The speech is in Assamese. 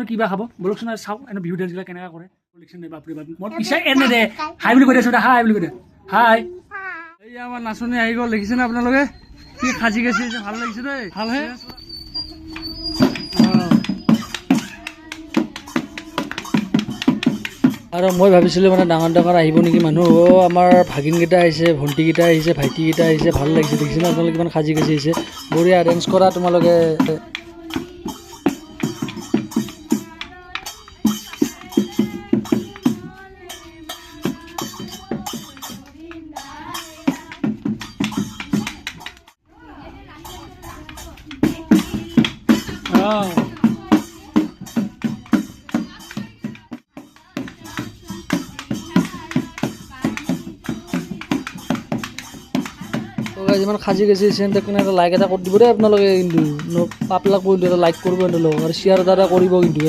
কিবা খাব বলকচোন চাওঁ এনে বিহু ড্ৰেছবিলাক কেনেকুৱা কৰে দেখিছে নাই বাপৰে বাপ মই পিছে এনে দে হাই বুলি কৈ দিছোঁ হাই বুলি কৈ দে হাই এই আমাৰ নাচনী আহি গ'ল দেখিছেনে আপোনালোকে কি সাজি কাচি আছে ভাল লাগিছে দেই ভালহে আৰু মই ভাবিছিলোঁ মানে ডাঙৰ ডাঙৰ আহিব নেকি মানুহ আমাৰ ভাগিনকেইটা আহিছে ভণ্টিকেইটা আহিছে ভাইটিকেইটা আহিছে ভাল লাগিছে দেখিছেনে আপোনালোকে কিমান সাজি কাচি আহিছে বঢ়িয়া এৰেঞ্জ কৰা তোমালোকে যিমান সাজি কাচি চেণ্টাৰ এটা লাইক এটা কৰি দিব দেই আপোনালোকে কিন্তু পাপলাক কৰি এটা লাইক কৰিব আৰু শ্বেয়াৰ এটা কৰিব কিন্তু